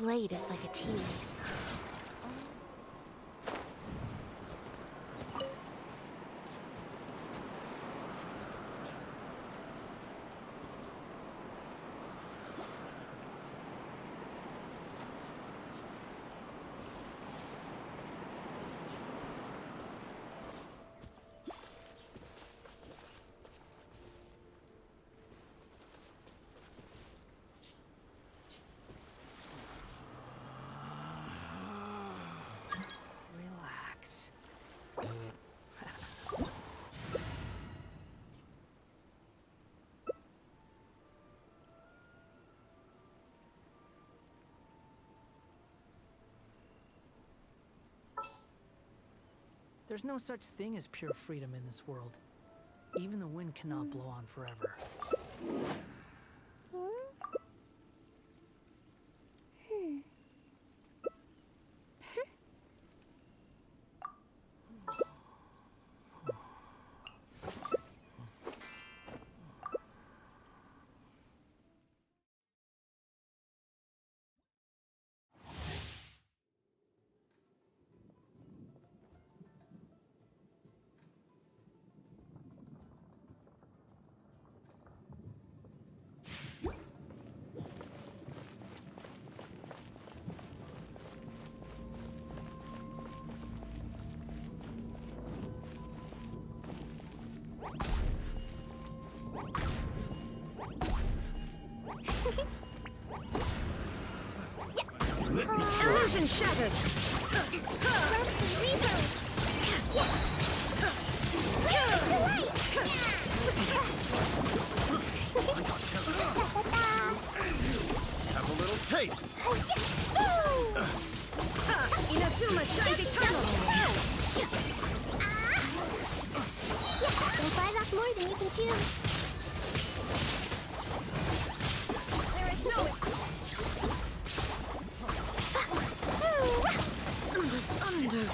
blade is like a tea leaf. There's no such thing as pure freedom in this world. Even the wind cannot blow on forever. Illusion shattered! Have a little taste! Inazuma shines eternal! Don't bite off more than you can chew. There is no under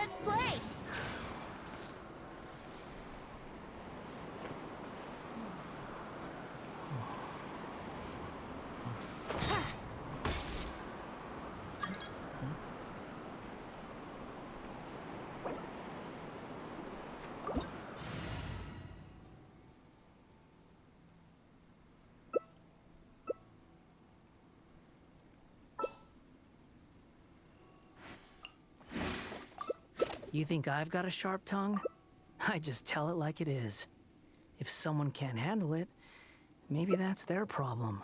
Let's play! You think I've got a sharp tongue? I just tell it like it is. If someone can't handle it, maybe that's their problem.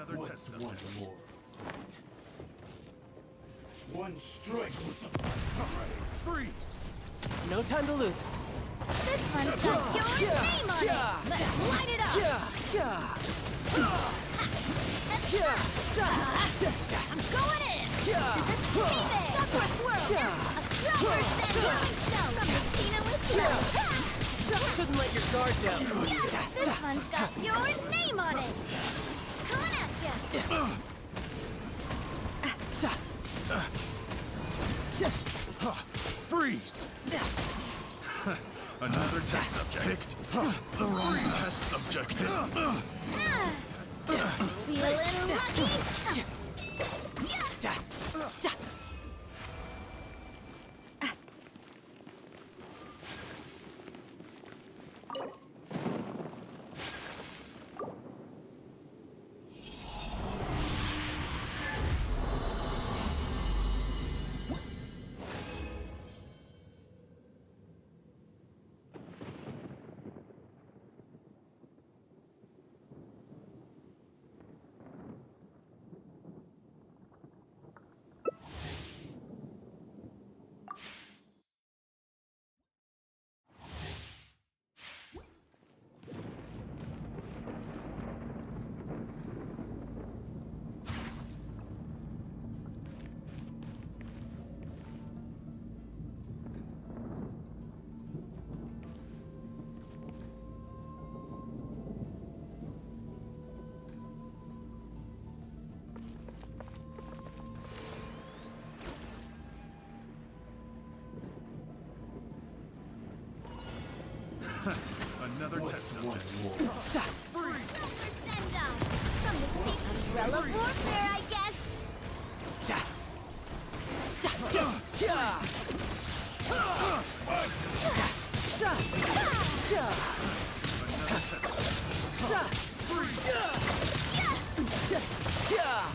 Another test subject. One more. One strike was Freeze! No time to lose. This one's got your name on it. Let's light it up. I'm going in. That's a swirl. A dropper send from the Stina with you. Couldn't let your guard down. This one's got your name on it. Coming at ya. Freeze! Another test subject. The wrong test subject. Feeling lucky? Another test subject. Send up. From the state umbrella warfare, I guess.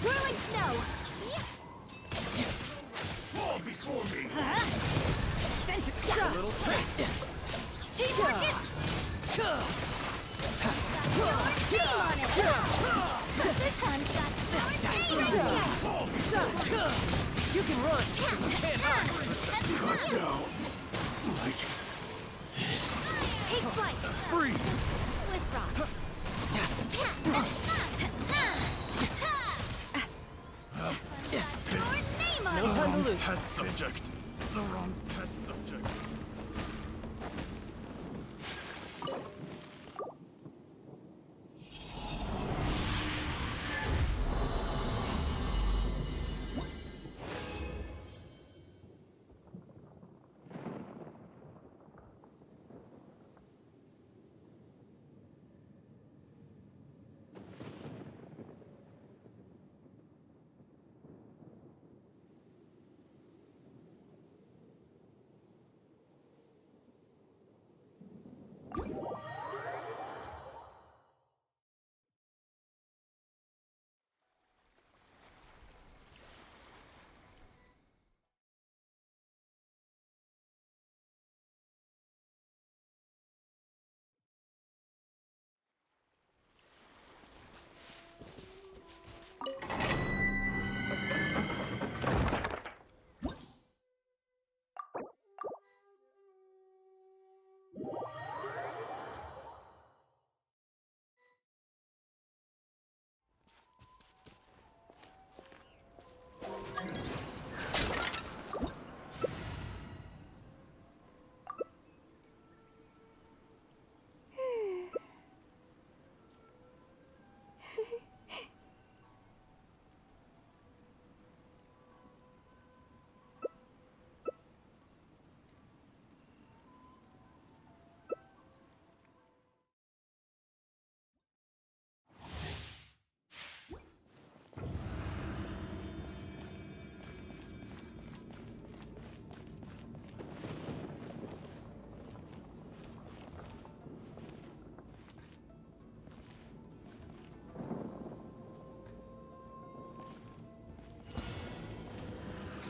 Whirling snow. Fall before me! A Little taste! Teamwork is your name on it. This one's got your name on it. You can run. Take flight. Freeze! With rocks. Your name on No it. time to lose. Test subject. The wrong test subject.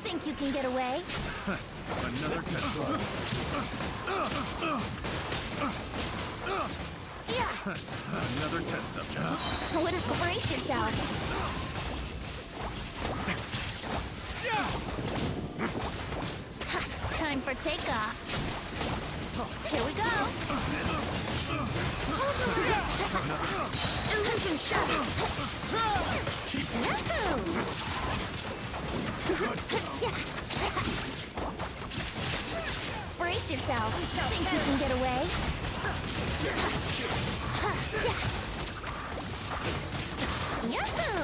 Think you can get away? Another test. Yeah. Another test subject. Brace yourself. Time for takeoff. Here we go. Illusion shattered. Brace yourself. Think you can get away? Yahoo!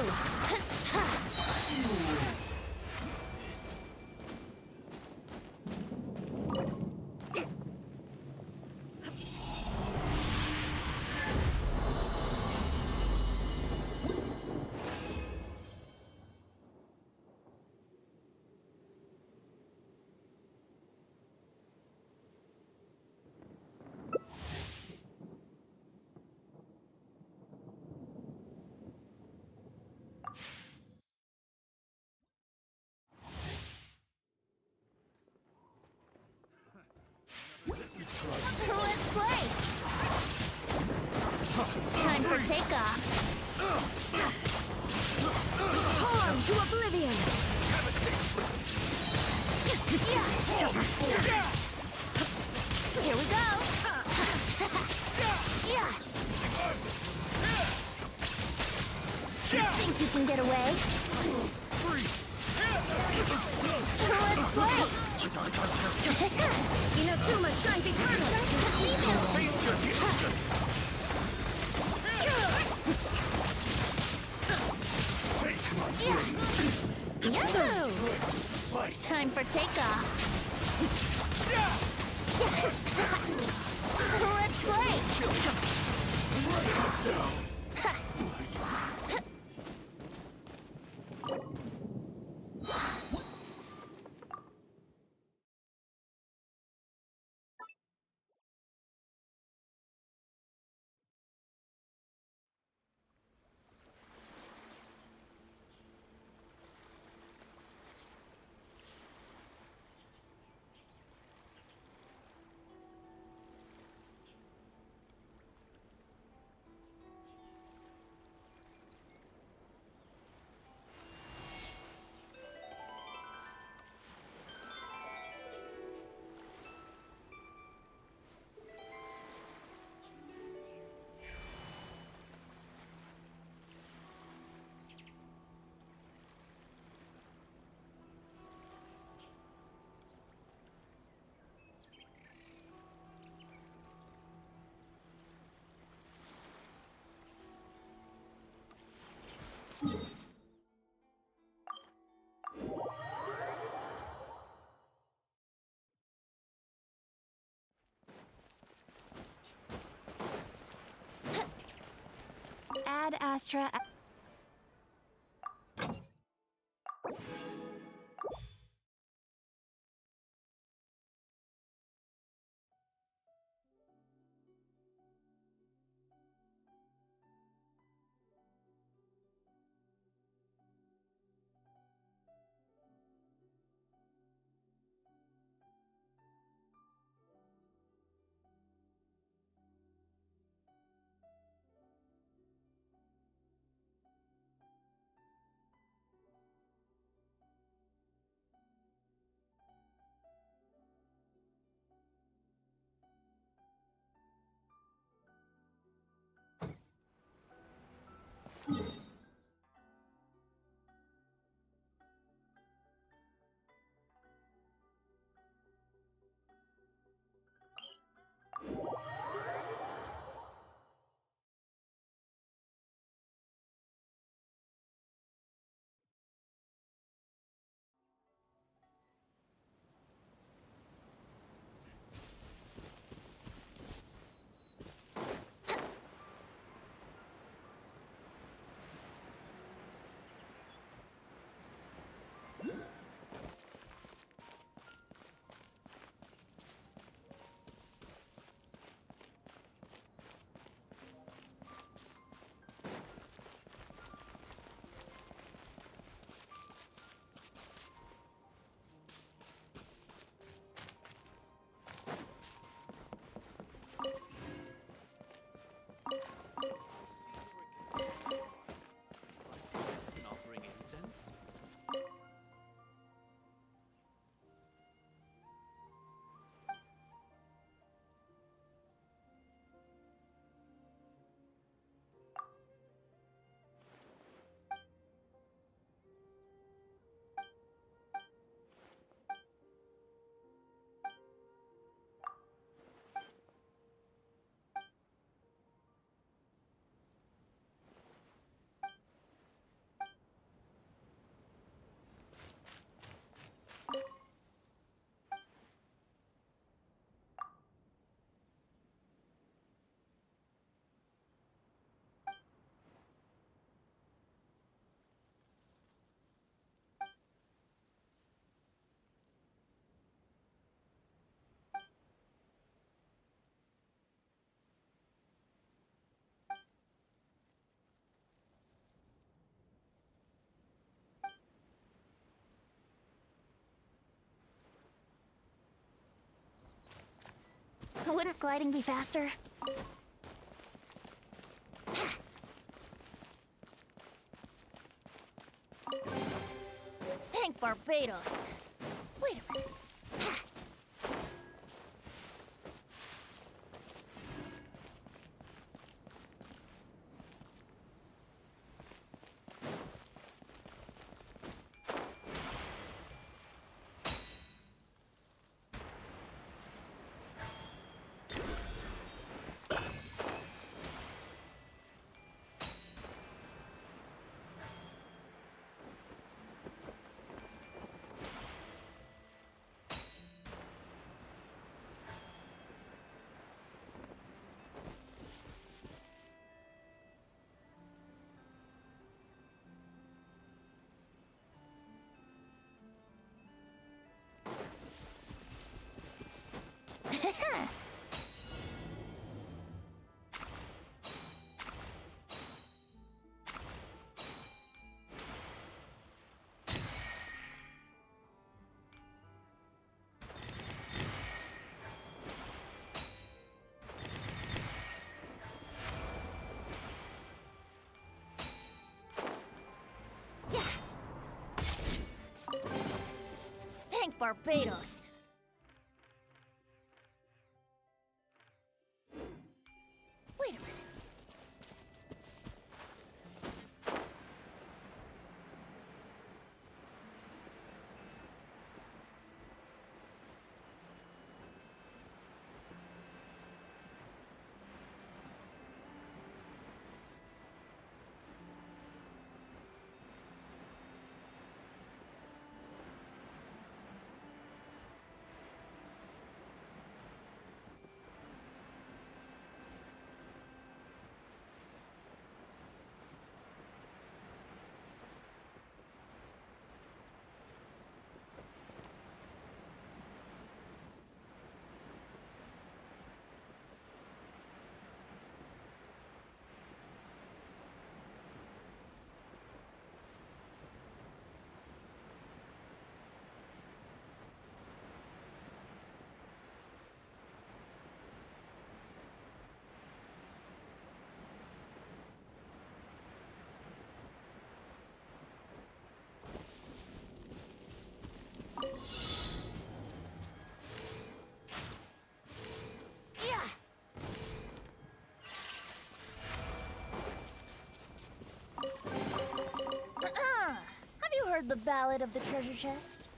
Let's play! Time for takeoff. Torn to oblivion. Here we go. Think you can get away? Let's play! Inazuma shines eternal. Face your future. Face my blade. Yahoo! Time for takeoff. Let's play! Ad Astra. Wouldn't gliding be faster? Thank Barbados. Wait a minute. Thank Barbados. Wait a minute. Have you heard the ballad of the treasure chest?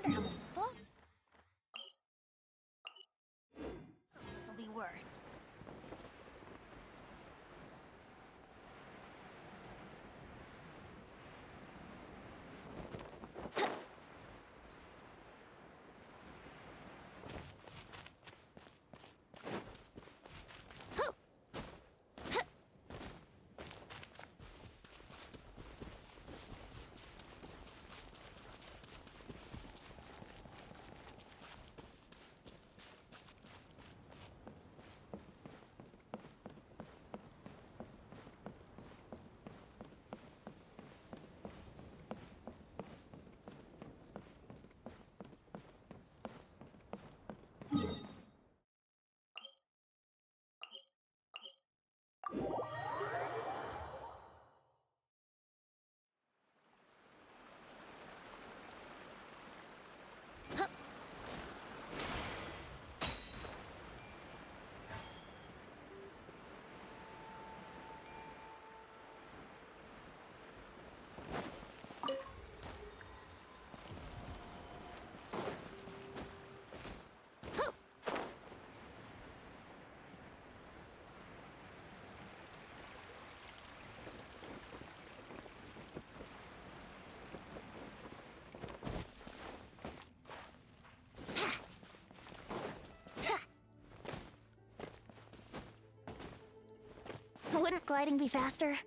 wonder how many balls this will be worth. Wouldn't gliding be faster?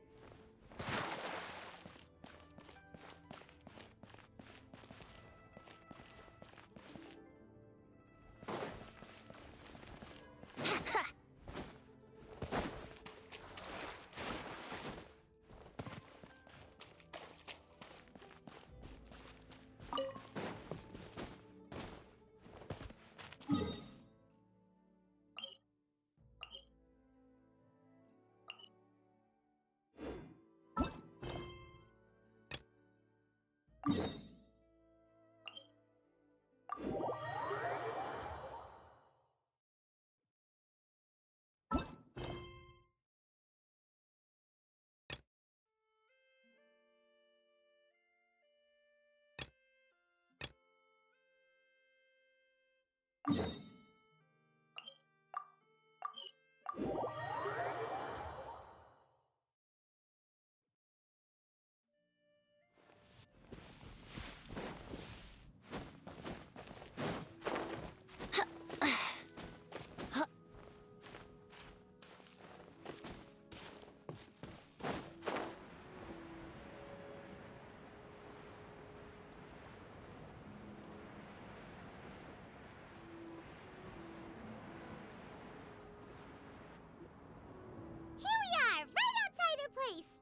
Place.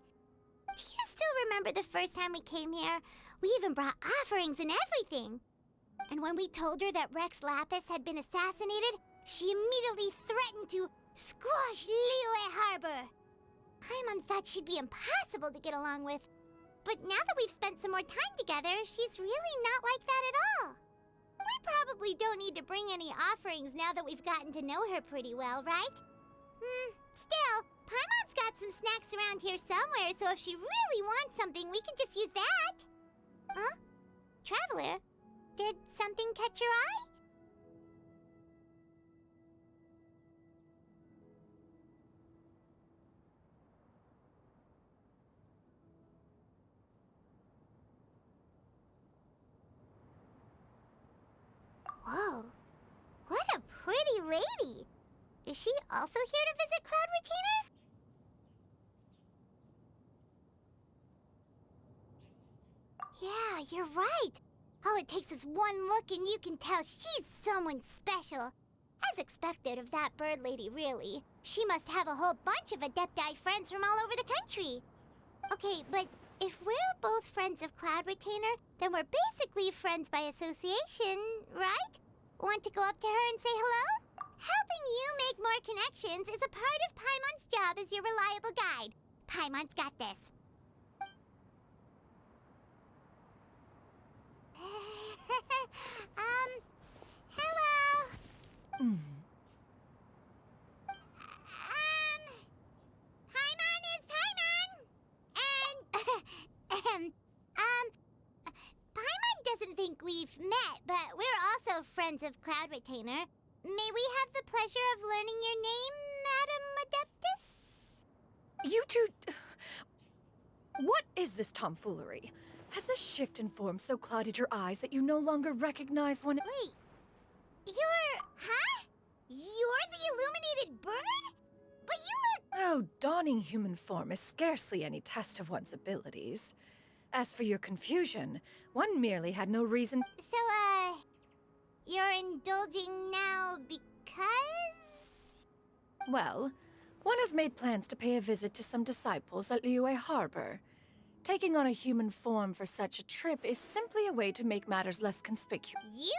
Do you still remember the first time we came here? We even brought offerings and everything. And when we told her that Rex Lapis had been assassinated, she immediately threatened to squash Liyue Harbor. Paimon thought she'd be impossible to get along with. But now that we've spent some more time together, she's really not like that at all. We probably don't need to bring any offerings now that we've gotten to know her pretty well, right? Still, Paimon's got some snacks around here somewhere, so if she really wants something, we can just use that. Huh? Traveler, did something catch your eye? Whoa, what a pretty lady! Is she also here to visit Cloud Retainer? Yeah, you're right. All it takes is one look and you can tell she's someone special. As expected of that bird lady, really. She must have a whole bunch of Adepti friends from all over the country. Okay, but if we're both friends of Cloud Retainer, then we're basically friends by association, right? Want to go up to her and say hello? Helping you make more connections is a part of Paimon's job as your reliable guide. Paimon's got this. Hello? Paimon is Paimon! And, Paimon doesn't think we've met, we're also friends of Cloud Retainer. May we have the pleasure of learning your name, Madam Adeptus? You two... What is this tomfoolery? Has this shift in form so clouded your eyes that you no longer recognize one... Wait, huh? You're the illuminated bird? But you look... Oh, donning human form is scarcely any test of one's abilities. As for your confusion, one merely had no reason... So, you're indulging now because... Well, one has made plans to pay a visit to some disciples at Liyue Harbor. Taking on a human form for such a trip is simply a way to make matters less conspicuous. You?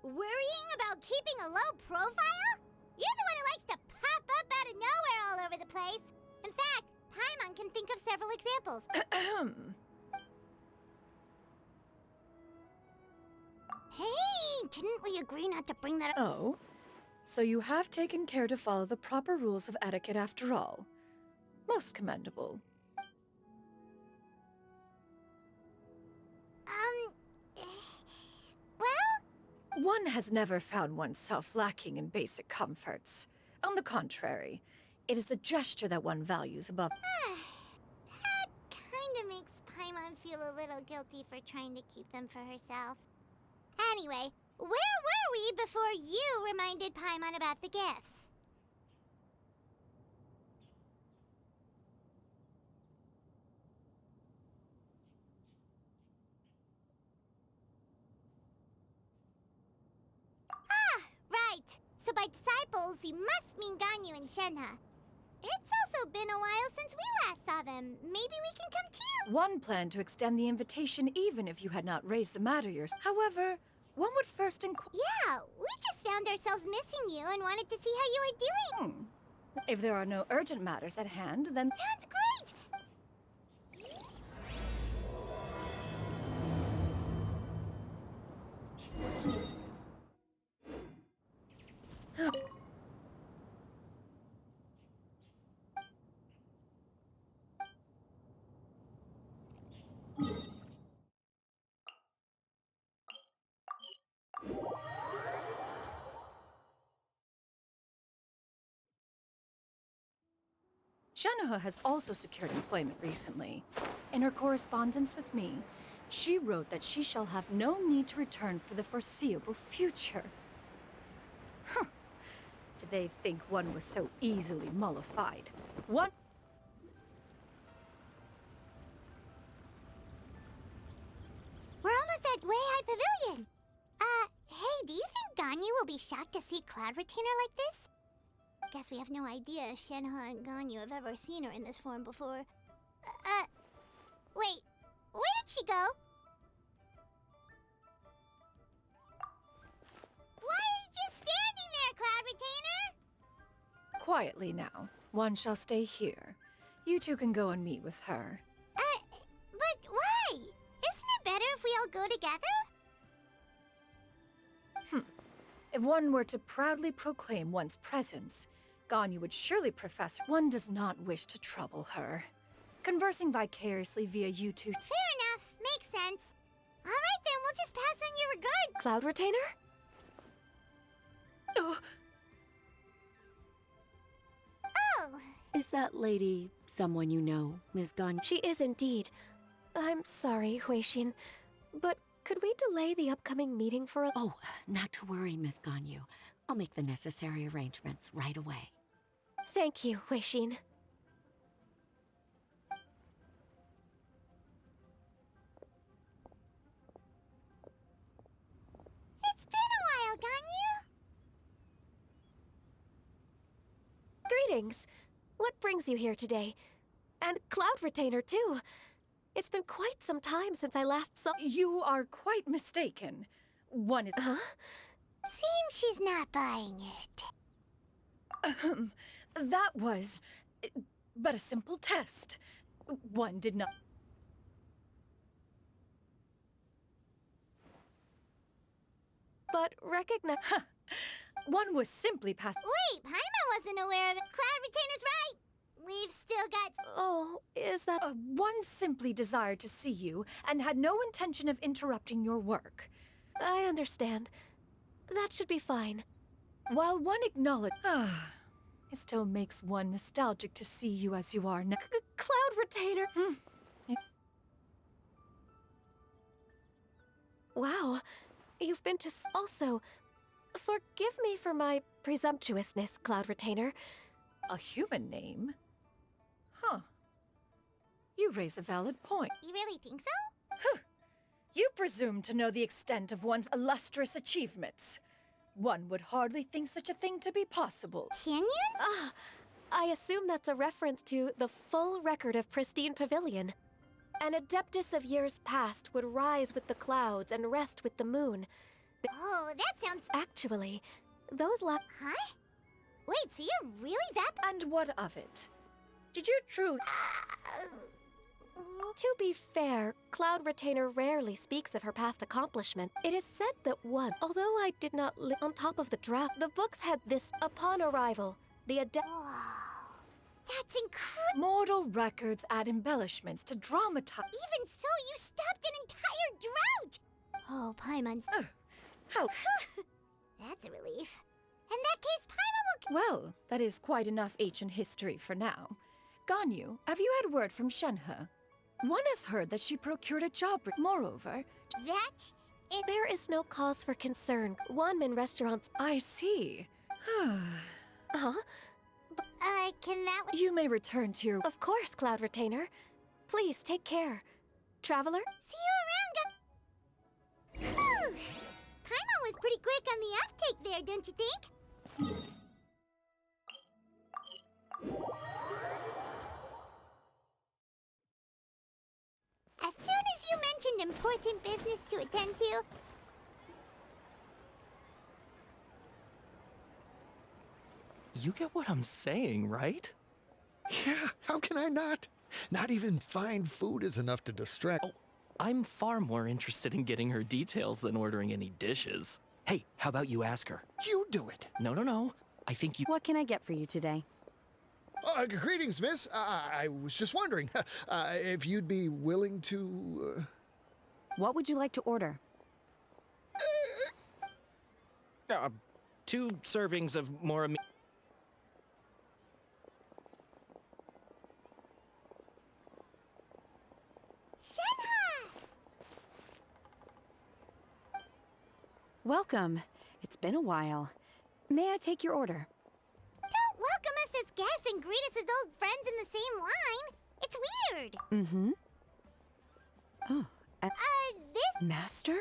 Worrying about keeping a low profile? You're the one who likes to pop up out of nowhere all over the place. In fact, Paimon can think of several examples. Hey, didn't we agree not to bring that up? Oh? So you have taken care to follow the proper rules of etiquette after all. Most commendable. Well? One has never found oneself lacking in basic comforts. On the contrary, it is the gesture that one values above. That kinda makes Paimon feel a little guilty for trying to keep them for herself. Anyway, where were we before you reminded Paimon about the gifts? Right. So by disciples, you must mean Ganyu and Shenhe. It's also been a while since we last saw them. Maybe we can come too. One planned to extend the invitation even if you had not raised the matter yourself. However, one would first inquire... Yeah, we just found ourselves missing you and wanted to see how you were doing. If there are no urgent matters at hand, then... Sounds great! Shenhe has also secured employment recently. In her correspondence with me, she wrote that she shall have no need to return for the foreseeable future. Huh. Did they think one was so easily mollified? One... We're almost at Weihai Pavilion. Hey, do you think Ganyu will be shocked to see Cloud Retainer like this? Guess we have no idea if Shenhe and Ganyu have ever seen her in this form before. Wait, where did she go? Why are you just standing there, Cloud Retainer? Quietly now. One shall stay here. You two can go and meet with her. But why? Isn't it better if we all go together? If one were to proudly proclaim one's presence, Ganyu would surely profess one does not wish to trouble her. Conversing vicariously via you two... Fair enough. Makes sense. All right then, we'll just pass on your regard. Cloud Retainer? Oh, Oh, Is that lady someone you know, Miss Ganyu? She is indeed. I'm sorry, Huixin, but could we delay the upcoming meeting for a... Oh, not to worry, Miss Ganyu. I'll make the necessary arrangements right away. Thank you, Huixin. it's been a while, Ganyu. Greetings. What brings you here today? And Cloud Retainer, too. It's been quite some time since I last saw... you are quite mistaken. One is... Huh? Seems she's not buying it. That was... but a simple test. One did not... But recognize... One was simply past... Wait, Paimon wasn't aware of it. Cloud Retainer's right. We've still got... Oh, is that... One simply desired to see you and had no intention of interrupting your work. I understand. That should be fine. While one acknowledges, it still makes one nostalgic to see you as you are now. Cloud Retainer! Wow, you've been to also. Forgive me for my presumptuousness, Cloud Retainer. A human name? Huh. You raise a valid point. You really think so? You presume to know the extent of one's illustrious achievements. One would hardly think such a thing to be possible. Can you? I assume that's a reference to the full record of Pristine Pavilion. An adeptus of years past would rise with the clouds and rest with the moon. Oh, that sounds... Actually, those Huh? Wait, so you're really that... And what of it? Did you truly... To be fair, Cloud Retainer rarely speaks of her past accomplishment. It is said that one, although I did not live on top of the draft, the books had this upon arrival. The Wow. That's incredible. Mortal records add embellishments to dramatize... Even so, you stopped an entire drought! Oh, Paimon's... How... That's a relief. In that case, Paimon will... Well, that is quite enough ancient history for now. Ganyu, have you had word from Shenhe? One has heard that she procured a job. Moreover, There is no cause for concern. Wanmin restaurants... I see. Huh? Can that... You may return to your... Of course, Cloud Retainer. Please take care. Traveler? See you around, Whew. Paimon was pretty quick on the uptake there, don't you think? As soon as you mentioned important business to attend to... You get what I'm saying, right? Yeah, how can I not? Not even fine food is enough to distract. Oh, I'm far more interested in getting her details than ordering any dishes. Hey, how about you ask her? You do it. No. I think you... What can I get for you today? Greetings, miss. I was just wondering if you'd be willing to... What would you like to order? 2 servings of more... Welcome. It's been a while. May I take your order? Don't welcome us as guests and greet us as old friends in the same line. It's weird. Mm-hmm. Oh, This... Master?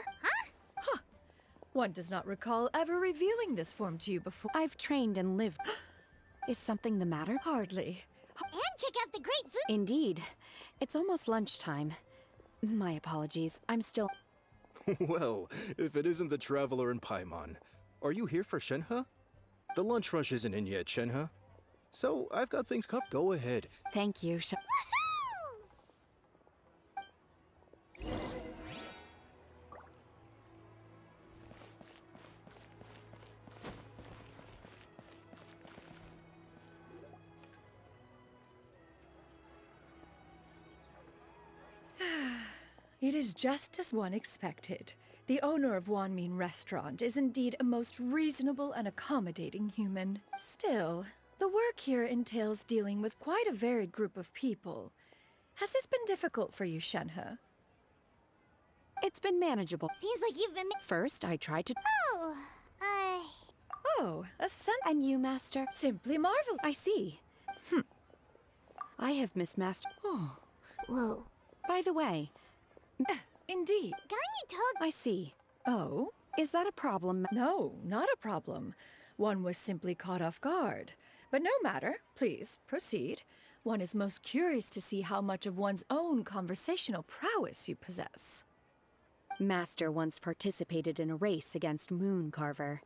One does not recall ever revealing this form to you before. I've trained and lived. Is something the matter? Hardly. And check out the great food... Indeed. It's almost lunchtime. My apologies. I'm still... Well, if it isn't the traveler in Paimon, are you here for Shenhe? The lunch rush isn't in yet, Shenhe. So, I've got things covered. Go ahead. Thank you, It is just as one expected. The owner of Wanmin Restaurant is indeed a most reasonable and accommodating human. Still, the work here entails dealing with quite a varied group of people. Has this been difficult for you, Shenhe? It's been manageable. Seems like you've been... First, I tried to... Oh, a sen... And you, Master? Simply marvelous. I see. I have Miss Master... Oh. Whoa. By the way... Indeed. Ganyu told... I see. Oh? Is that a problem? No, not a problem. One was simply caught off guard. But no matter. Please, proceed. One is most curious to see how much of one's own conversational prowess you possess. Master once participated in a race against Mooncarver.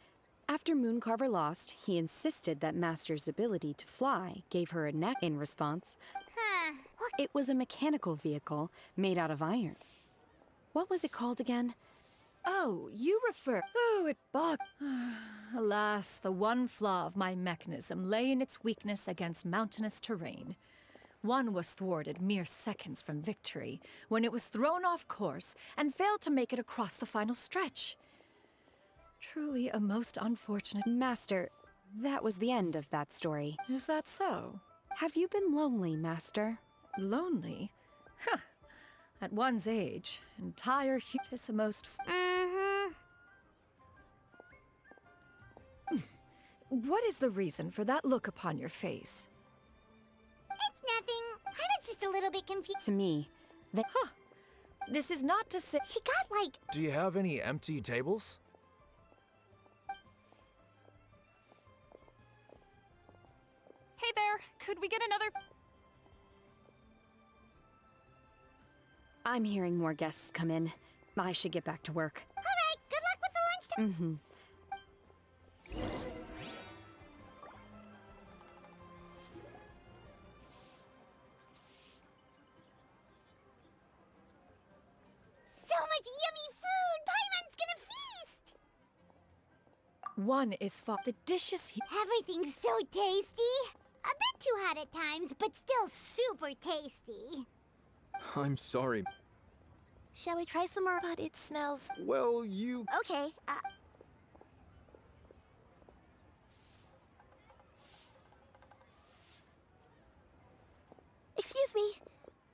After Mooncarver lost, he insisted that Master's ability to fly gave her a neck in response. It was a mechanical vehicle made out of iron. What was it called again? Oh, you refer... Oh, it bog... Alas, the one flaw of my mechanism lay in its weakness against mountainous terrain. One was thwarted mere seconds from victory, when it was thrown off course and failed to make it across the final stretch. Truly a most unfortunate. Master, that was the end of that story. Is that so? Have you been lonely, Master? Lonely? Huh. At one's age, entire is the most. What is the reason for that look upon your face? It's nothing. I was just a little bit confused. To me, Huh. This is not to say. She got like. Do you have any empty tables? Hey there, could we get another? I'm hearing more guests come in. I should get back to work. All right, good luck with the lunch. So much yummy food! Paimon's gonna feast! One is for the dishes he. Everything's so tasty! A bit too hot at times, but still super tasty. I'm sorry. Shall we try some more? But it smells. Well, you... Okay, Excuse me.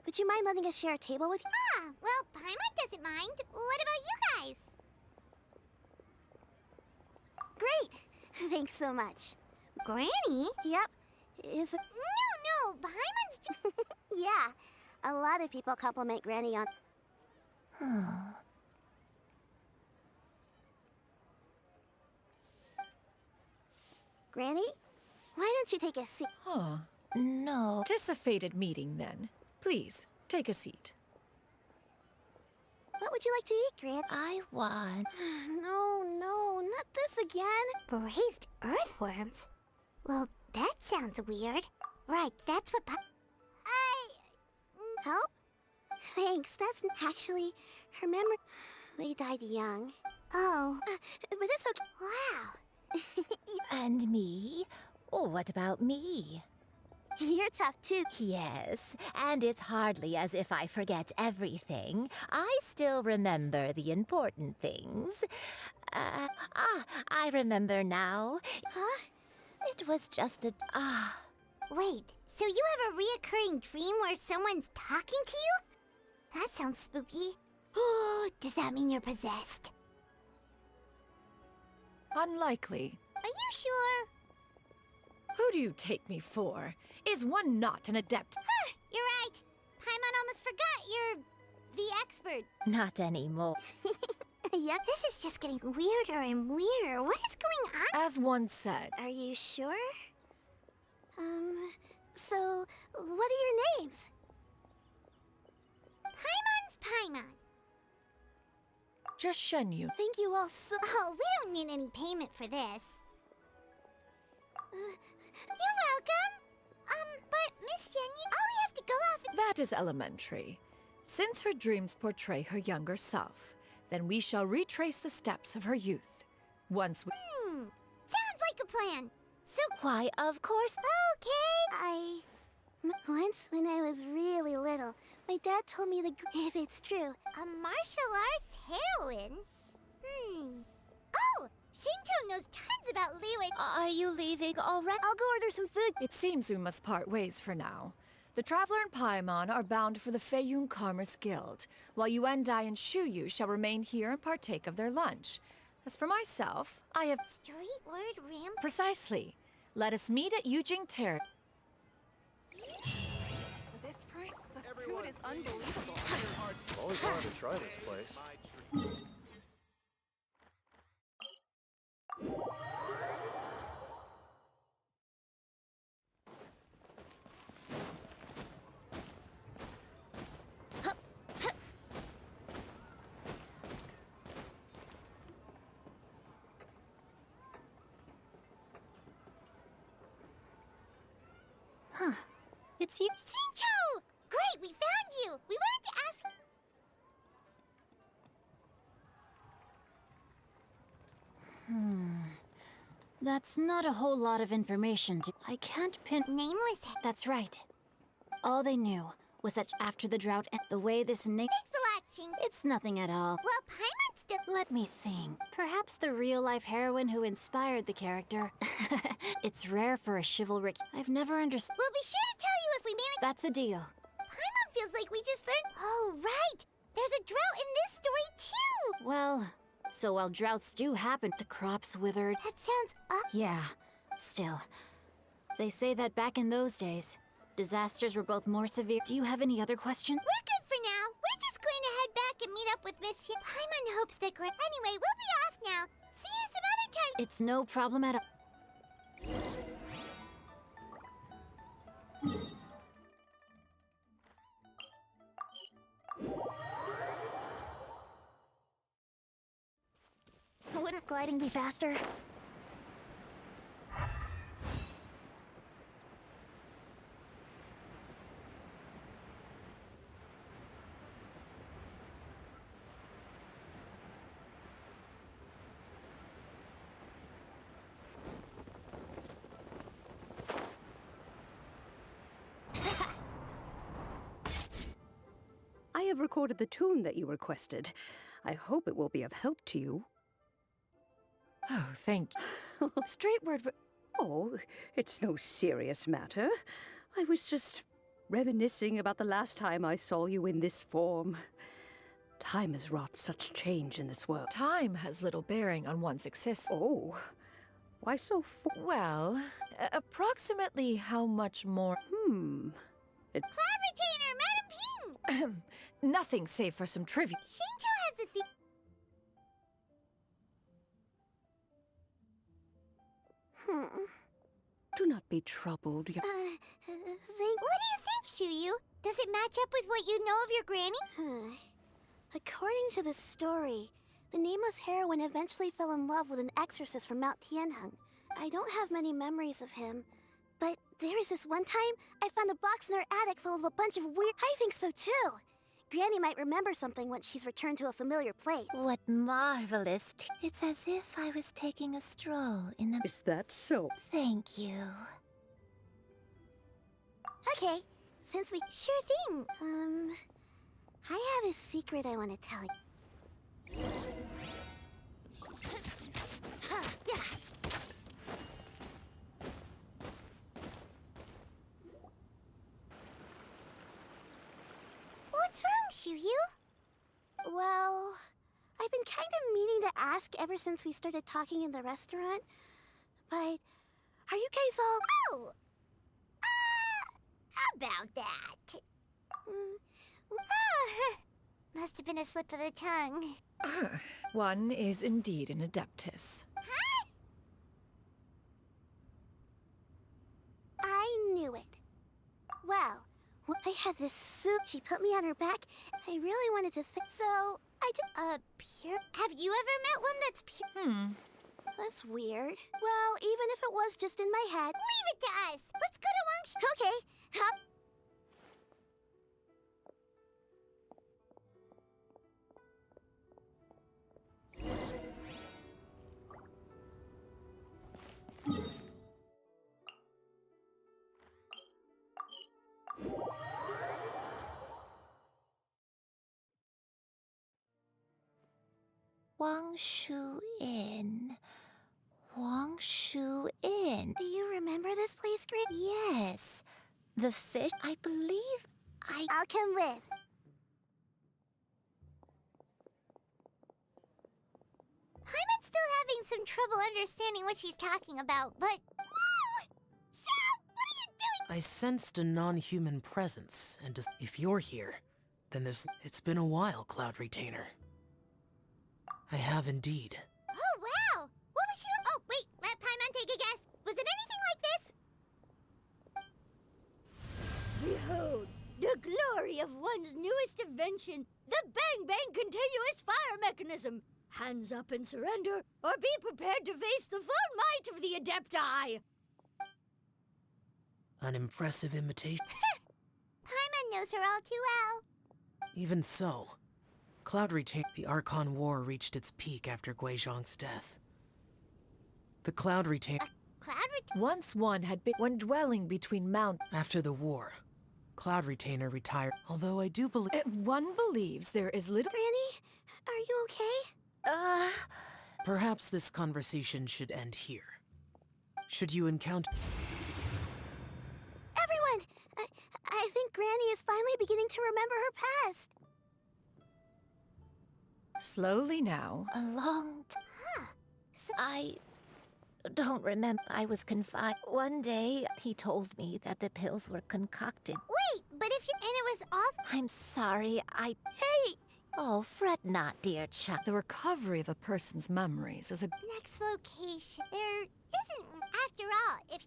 Would you mind letting us share a table with you? Ah, well, Paimon doesn't mind. What about you guys? Great. Thanks so much. Granny? Yep. Is it? No, Paimon's just... Yeah. A lot of people compliment Granny on. Granny? Why don't you take a seat? Huh. No. Anticipated meeting then. Please, take a seat. What would you like to eat, Gran? I want. No, not this again. Braised earthworms? Well, that sounds weird. Right, that's what Help? Thanks, that's actually her memory. They died young. Oh, but it's okay. Wow. And me? Oh, what about me? You're tough too. Yes, and it's hardly as if I forget everything. I still remember the important things. I remember now. Huh? It was just a... Wait, so you have a reoccurring dream where someone's talking to you? That sounds spooky. Oh, does that mean you're possessed? Unlikely. Are you sure? Who do you take me for? Is one not an adept? You're right. Paimon almost forgot you're the expert. Not anymore. Yeah, this is just getting weirder and weirder. What is going on? As one said. Are you sure? So, what are your names? Paimon's Paimon. Just Shenyu. Thank you all so... Oh, we don't need any payment for this. You're welcome. But Miss Shenyu, all we have to go off... That is elementary. Since her dreams portray her younger self, then we shall retrace the steps of her youth. Once we... Sounds like a plan. So... Why, of course... Okay. Once, when I was really little, my dad told me if it's true. A martial arts heroine? Oh! Shinjo knows tons about Liu. Are you leaving already? I'll go order some food. It seems we must part ways for now. The Traveler and Paimon are bound for the Feiyun Commerce Guild, while Yuendai and Shuyu shall remain here and partake of their lunch. As for myself, I have... Street word ram? Precisely. Let us meet at Yujing Terrace. For this price, the food is unbelievable. I've always wanted to try this place. It's you. Shinjo! Great, we found you! We wanted to ask... That's not a whole lot of information to... I can't pin... Nameless... That's right. All they knew was that after the drought and the way this Thanks a lot, Shinjo. It's nothing at all. Well, Paimon's still... Let me think. Perhaps the real-life heroine who inspired the character. It's rare for a chivalric. I've never understood. We'll be sure to tell you if we manage. That's a deal. Paimon feels like we just learned. Oh, right! There's a drought in this story, too! Well, so while droughts do happen, the crops withered. That sounds Yeah, still. They say that back in those days, disasters were both more severe. Do you have any other questions? We're good for now. We're just going to head back and meet up with Miss Paimon hopes that Anyway, we'll be off now. See you some other time. It's no problem at all. Wouldn't gliding be faster? I have recorded the tune that you requested. I hope it will be of help to you. Oh, thank you. Straight word, but... Oh, it's no serious matter. I was just reminiscing about the last time I saw you in this form. Time has wrought such change in this world. Time has little bearing on one's existence. Oh, why so Well, approximately how much more... Cloud Retainer, Madam Ping! Nothing save for some trivia. Shinto has a thing. Do not be troubled. What do you think, Shuyu? Does it match up with what you know of your granny? According to the story, the nameless heroine eventually fell in love with an exorcist from Mount Tianheng. I don't have many memories of him, but there was this one time I found a box in her attic full of a bunch of weird... I think so too! Granny might remember something once she's returned to a familiar place. What marvelous... It's as if I was taking a stroll in the... Is that so? Thank you. Okay, since we... Sure thing. I have a secret I want to tell you. What's wrong, Shuyu? Well, I've been kind of meaning to ask ever since we started talking in the restaurant, but are you guys all... Oh! About that. Must have been a slip of the tongue. One is indeed an adeptus. Huh? I knew it. Well, when I had this soup, she put me on her back. I really wanted to so I did... Pure? Have you ever met one that's pure? That's weird. Well, even if it was just in my head... Leave it to us! Let's go to Wangshi. Okay. Wangshu Inn. Wangshu Inn. Do you remember this place, Grit? Yes. The fish, I believe I'll come with. Paimon's still having some trouble understanding what she's talking about, but... Whoa! Shao! What are you doing? I sensed a non-human presence, and if you're here, then it's been a while, Cloud Retainer. I have indeed. Oh, wow! What was she... Oh, wait, let Paimon take a guess. Was it anything like this? Behold, the glory of one's newest invention, the Bang Bang Continuous Fire Mechanism. Hands up and surrender, or be prepared to face the full might of the Adepti. An impressive imitation. Paimon knows her all too well. Even so, Cloud Retainer, the Archon War reached its peak after Guizhong's death. The Cloud Retainer... Once one had been... When dwelling between Mount... After the war, Cloud Retainer retired, although I do believe... One believes there is little... Granny, are you okay? Perhaps this conversation should end here. Should you encounter... Everyone! I think Granny is finally beginning to remember her past. Slowly now. A long time. I don't remember. I was confined. One day, he told me that the pills were concocted. Wait, but if you... And it was off... I'm sorry, Hey! Oh, fret not, dear child. The recovery of a person's memories is a... Next location. There isn't... After all, if...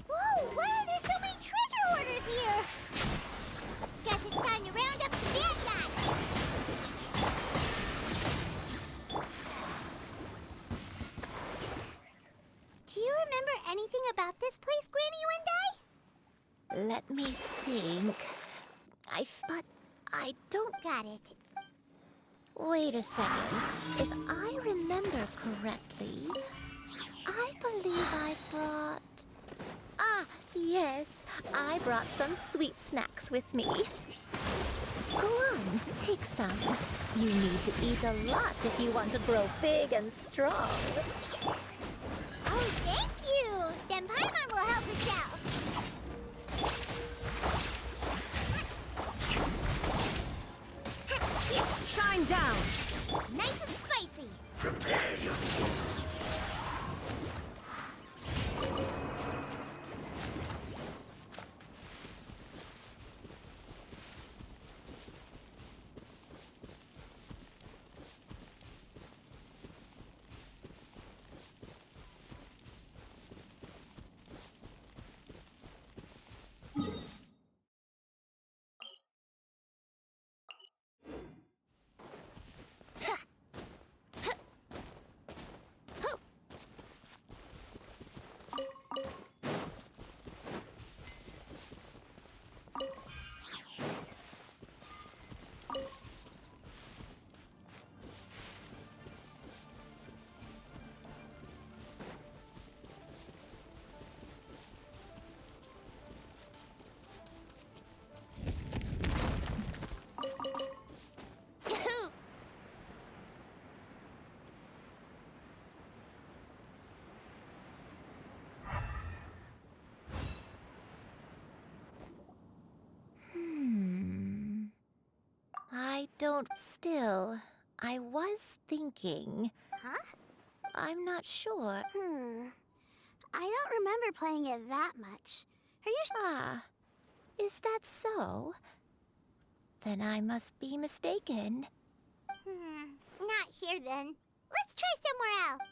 Whoa, why are there so many treasure hoarders here? Guess it's time to round up the bad guys. Do you remember anything about this place, Granny Wendai? Let me think. But I don't... Got it. Wait a second. If I remember correctly, I believe I brought... Ah, yes. I brought some sweet snacks with me. Go on, take some. You need to eat a lot if you want to grow big and strong. Oh, thank you! Then Paimon will help herself. Shine down! Nice and spicy! Prepare yourself. I don't... Still, I was thinking... Huh? I'm not sure. I don't remember playing it that much. Are you Ah, is that so? Then I must be mistaken. Not here then. Let's try somewhere else.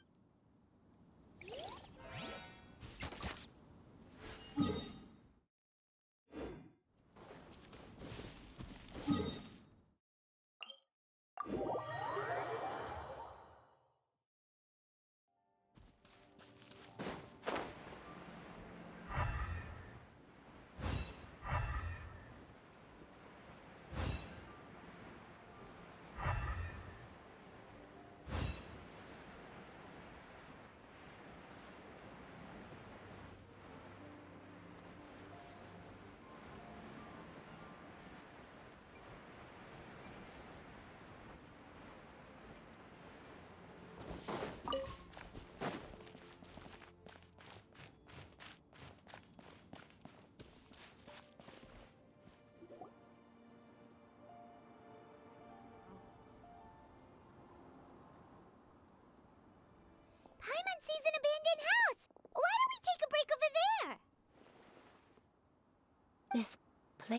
This place.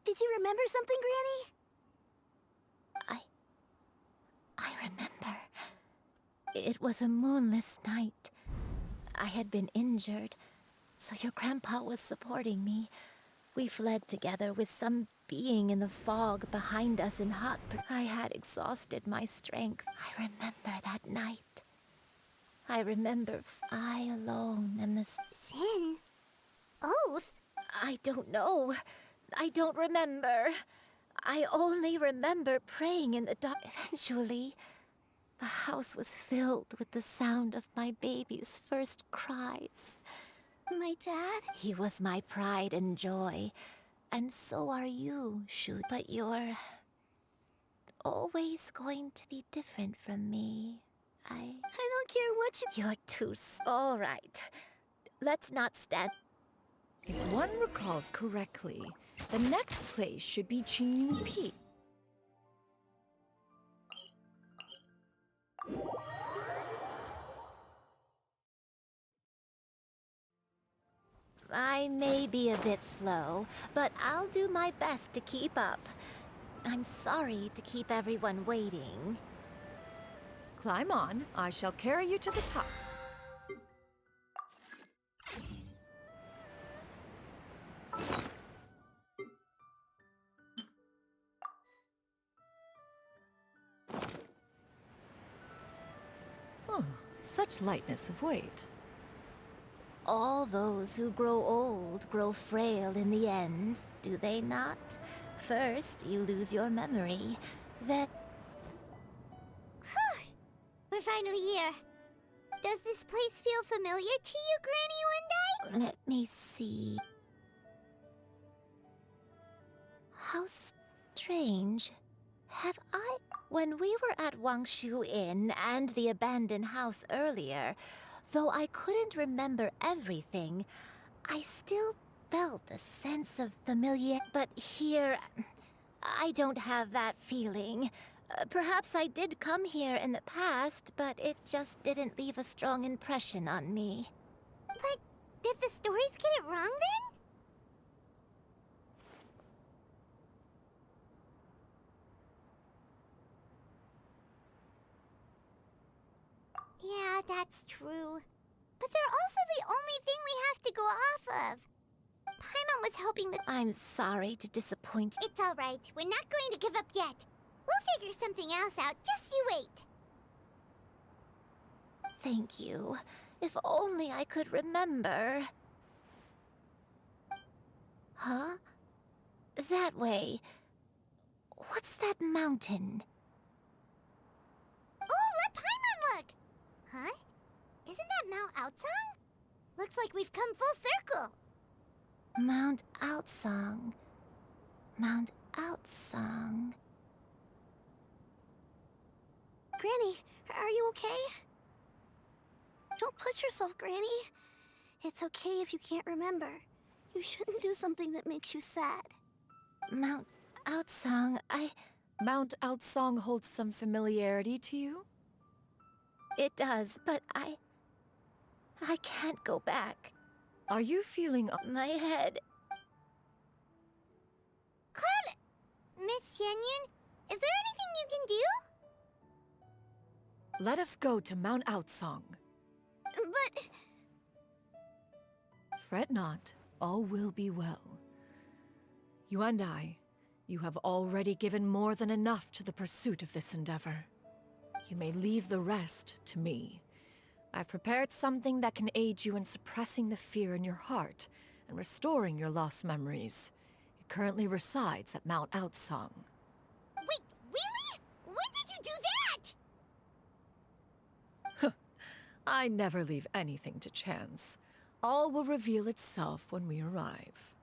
Did you remember something, Granny? I remember. It was a moonless night. I had been injured, so your grandpa was supporting me. We fled together with some being in the fog behind us in hot. I had exhausted my strength. I remember that night. I remember I alone am the Sin? Oath? I don't know. I don't remember. I only remember praying in the dark. Eventually, the house was filled with the sound of my baby's first cries. My dad? He was my pride and joy. And so are you, Shu. But you're always going to be different from me. I don't care what you... You're too... All right. Let's not stand... If one recalls correctly, the next place should be Qingyun Peak. I may be a bit slow, but I'll do my best to keep up. I'm sorry to keep everyone waiting. Climb on. I shall carry you to the top. Oh, such lightness of weight. All those who grow old grow frail in the end, do they not? First, you lose your memory, then... We're finally here. Does this place feel familiar to you, Granny, one day? Let me see... How strange. Have I... When we were at Wangshu Inn and the abandoned house earlier, though I couldn't remember everything, I still felt a sense of familiar... But here, I don't have that feeling. Perhaps I did come here in the past, but it just didn't leave a strong impression on me. But did the stories get it wrong then? Yeah, that's true. But they're also the only thing we have to go off of. Paimon was hoping that... I'm sorry to disappoint you. It's all right. We're not going to give up yet. We'll figure something else out. Just you wait. Thank you. If only I could remember. Huh? That way. What's that mountain? Oh, let Paimon look! Huh? Isn't that Mount Outsong? Looks like we've come full circle. Mount Outsong. Mount Outsong. Granny, are you okay? Don't push yourself, Granny. It's okay if you can't remember. You shouldn't do something that makes you sad. Mount Outsong, Mount Outsong holds some familiarity to you? It does, but I can't go back. Are you feeling... My head... Cloud... Miss Xianyun, is there anything you can do? Let us go to Mount Outsong. But... Fret not, all will be well. You and I, you have already given more than enough to the pursuit of this endeavor. You may leave the rest to me. I've prepared something that can aid you in suppressing the fear in your heart and restoring your lost memories. It currently resides at Mount Outsong. Wait, really? When did you do that? I never leave anything to chance. All will reveal itself when we arrive.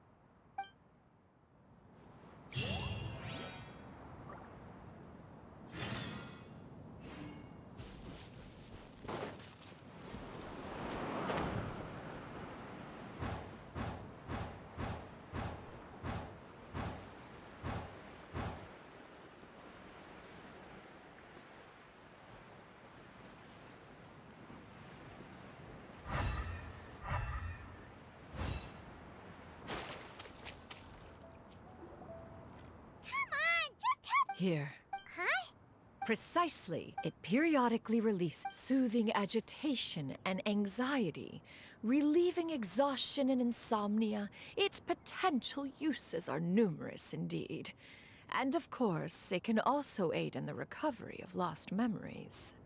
Here. Huh? Precisely. It periodically releases soothing agitation and anxiety, relieving exhaustion and insomnia. Its potential uses are numerous indeed. And of course, it can also aid in the recovery of lost memories.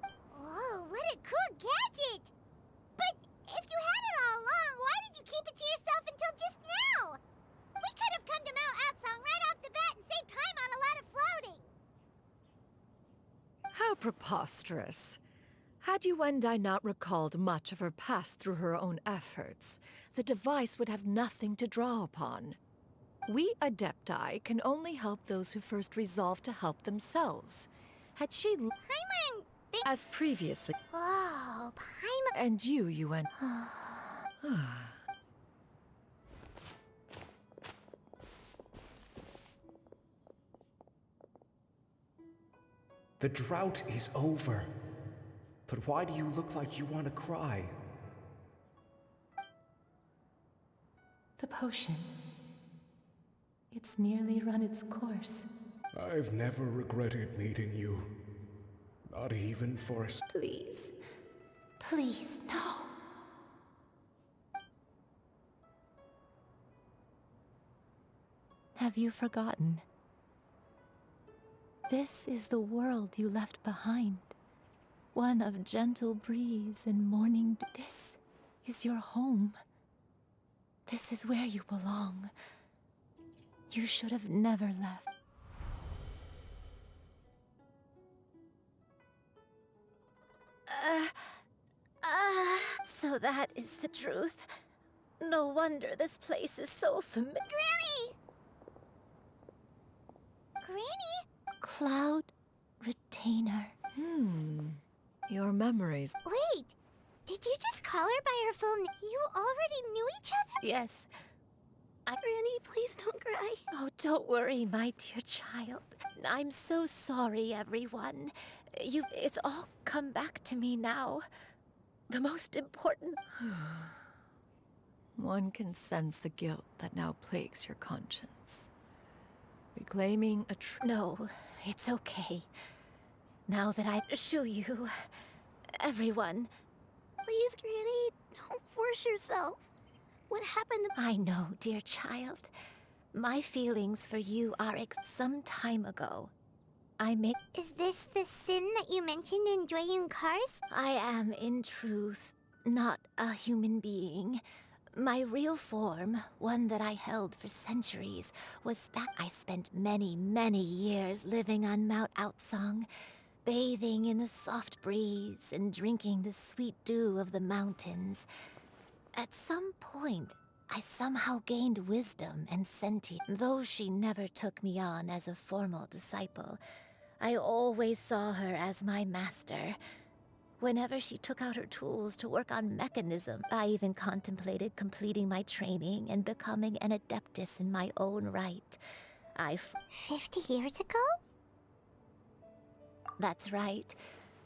Whoa, what a cool gadget! But if you had it all along, why did you keep it to yourself until just now? We could have come to Mount Outsong right off the bat and saved time on a lot of floating. How preposterous. Had Yuendai not recalled much of her past through her own efforts, the device would have nothing to draw upon. We Adepti can only help those who first resolve to help themselves. Had she Paimon... as previously... Whoa, Paimon... And you, Yuen... The drought is over. But why do you look like you want to cry? The potion. It's nearly run its course. I've never regretted meeting you. Not even for a... Please. Please, no. Have you forgotten? This is the world you left behind. One of gentle breeze and morning dew. This is your home. This is where you belong. You should have never left. So that is the truth. No wonder this place is so familiar. Granny! Granny? Cloud Retainer. Your memories... Wait! Did you just call her by her full name? You already knew each other? Yes. Granny, please don't cry. Oh, don't worry, my dear child. I'm so sorry, everyone. It's all come back to me now. The most important... One can sense the guilt that now plagues your conscience. Reclaiming a No, it's okay. Now that I show you... Everyone... Please, Granny, don't force yourself. What happened? I know, dear child. My feelings for you are some time ago. Is this the sin that you mentioned in Joyun Cars? I am, in truth, not a human being. My real form, one that I held for centuries, was that I spent many, many years living on Mount Outsong, bathing in the soft breeze and drinking the sweet dew of the mountains. At some point, I somehow gained wisdom and sentience. Though she never took me on as a formal disciple, I always saw her as my master. Whenever she took out her tools to work on mechanism, I even contemplated completing my training and becoming an adeptus in my own right. 50 years ago? That's right.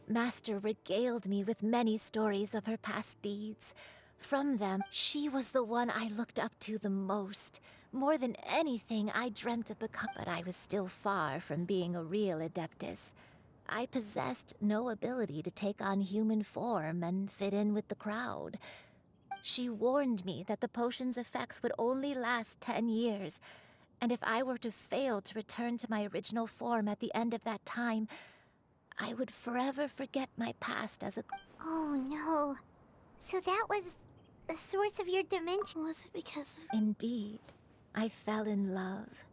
Master regaled me with many stories of her past deeds. From them, she was the one I looked up to the most. More than anything, I dreamt of becoming, but I was still far from being a real adeptus. I possessed no ability to take on human form and fit in with the crowd. She warned me that the potion's effects would only last 10 years, and if I were to fail to return to my original form at the end of that time, I would forever forget my past as a... Oh no. So that was the source of your dementia. Was it because of... Indeed. I fell in love.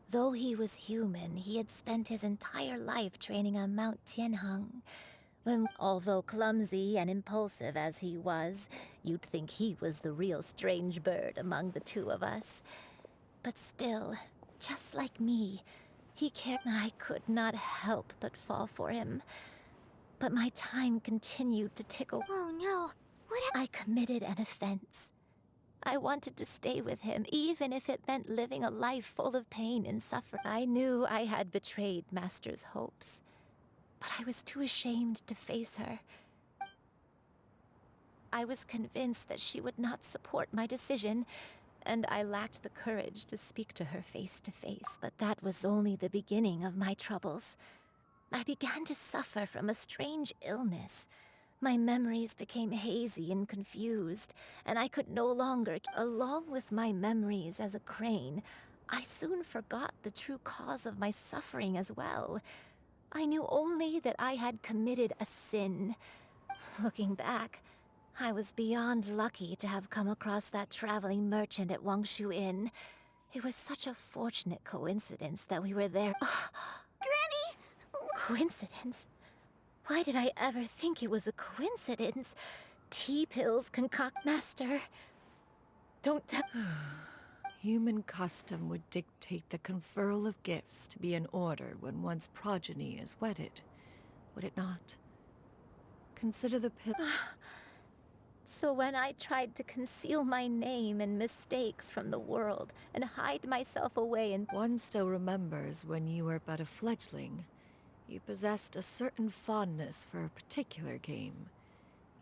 Though he was human, he had spent his entire life training on Mount Tianheng. When, although clumsy and impulsive as he was, you'd think he was the real strange bird among the two of us. But still, just like me, he cared. I could not help but fall for him. But my time continued to tick away. Oh no. I committed an offense. I wanted to stay with him, even if it meant living a life full of pain and suffering. I knew I had betrayed Master's hopes, but I was too ashamed to face her. I was convinced that she would not support my decision, and I lacked the courage to speak to her face to face. But that was only the beginning of my troubles. I began to suffer from a strange illness. My memories became hazy and confused, and I could no longer, along with my memories as a crane, I soon forgot the true cause of my suffering as well. I knew only that I had committed a sin. Looking back, I was beyond lucky to have come across that traveling merchant at Wangshu Inn. It was such a fortunate coincidence that we were there. Granny! Coincidence? Why did I ever think it was a coincidence? Tea pills concoct, Master. Don't tell. Human custom would dictate the conferral of gifts to be in order when one's progeny is wedded, would it not? Consider the pill. So when I tried to conceal my name and mistakes from the world and hide myself away and— One still remembers when you were but a fledgling. You possessed a certain fondness for a particular game.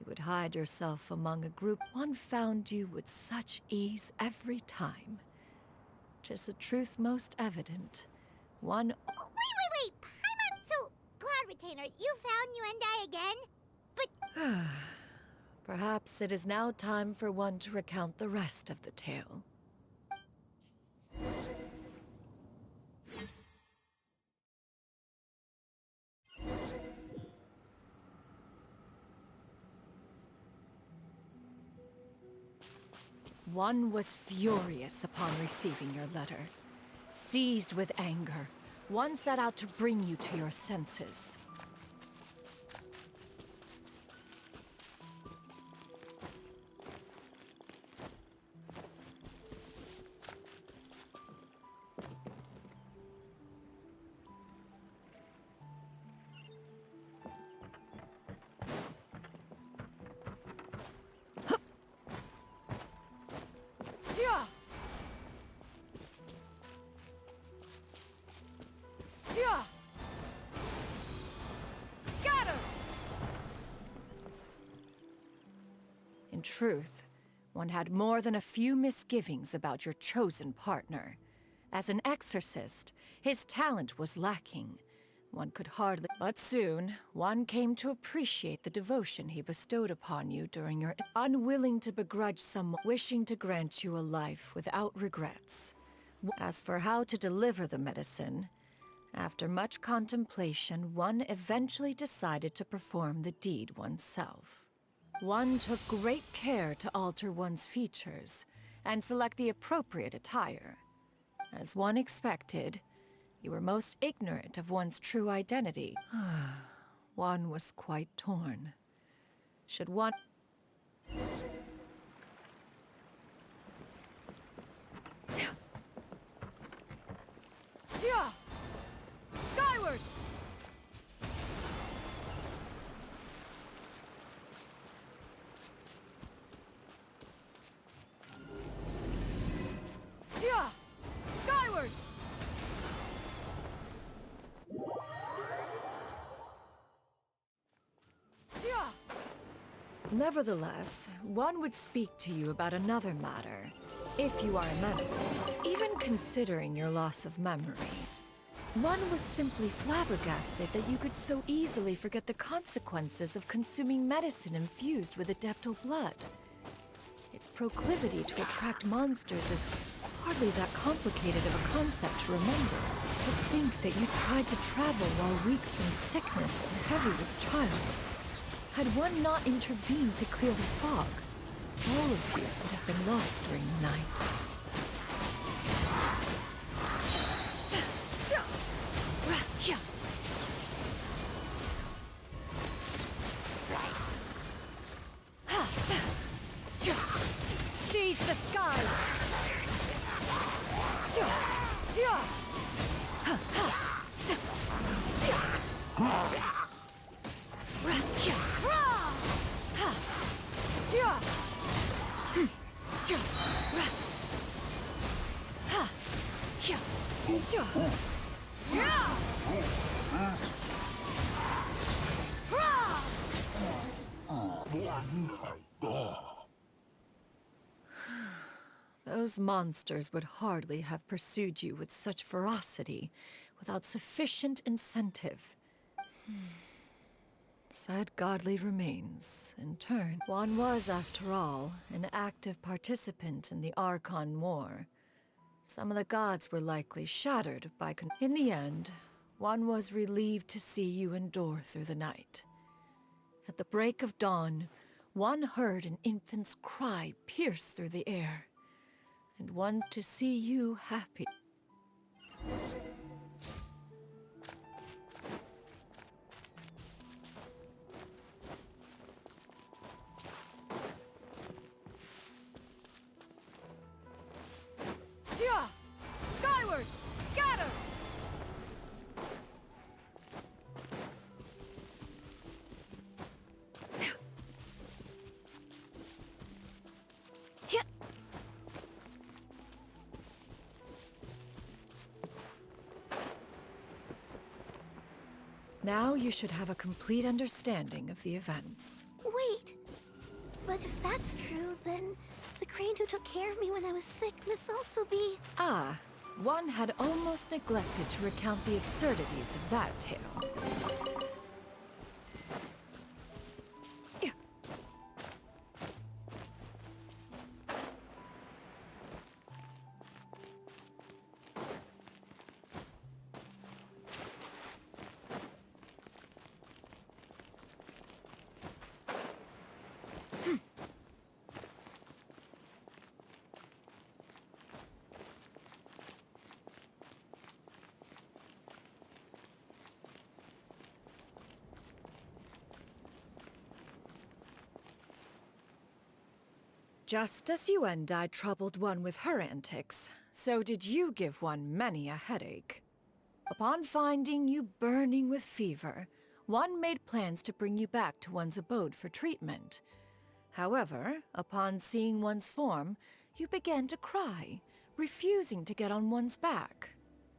You would hide yourself among a group. One found you with such ease every time. 'Tis a truth most evident. One— Wait! Paimon, so, Cloud Retainer, you found Yuendai again? But— Perhaps it is now time for one to recount the rest of the tale. One was furious upon receiving your letter. Seized with anger, one set out to bring you to your senses. In truth, one had more than a few misgivings about your chosen partner. As an exorcist, his talent was lacking. One could hardly— But soon, one came to appreciate the devotion he bestowed upon you during your— Unwilling to begrudge someone, wishing to grant you a life without regrets. As for how to deliver the medicine, after much contemplation, one eventually decided to perform the deed oneself. One took great care to alter one's features and select the appropriate attire. As one expected, you were most ignorant of one's true identity. One was quite torn. Should one— Yeah! Skyward! Yeah! Skyward! Yeah! Nevertheless, one would speak to you about another matter, if you are amenable, even considering your loss of memory. One was simply flabbergasted that you could so easily forget the consequences of consuming medicine infused with adeptal blood. Its proclivity to attract monsters is hardly that complicated of a concept to remember. To think that you tried to travel while weak from sickness and heavy with child. Had one not intervened to clear the fog, all of you would have been lost during the night. Seize the skies! Those monsters would hardly have pursued you with such ferocity without sufficient incentive. Sad godly remains, in turn. One was, after all, an active participant in the Archon War. Some of the gods were likely shattered by in the end, one was relieved to see you endure through the night. At the break of dawn, one heard an infant's cry pierce through the air, and one to see you happy. Yeah! Skyward! Scatter! Now you should have a complete understanding of the events. Wait! But if that's true, then the crane who took care of me when I was sick must also be... Ah, one had almost neglected to recount the absurdities of that tale. Just as you and I troubled one with her antics, so did you give one many a headache. Upon finding you burning with fever, one made plans to bring you back to one's abode for treatment. However, upon seeing one's form, you began to cry, refusing to get on one's back.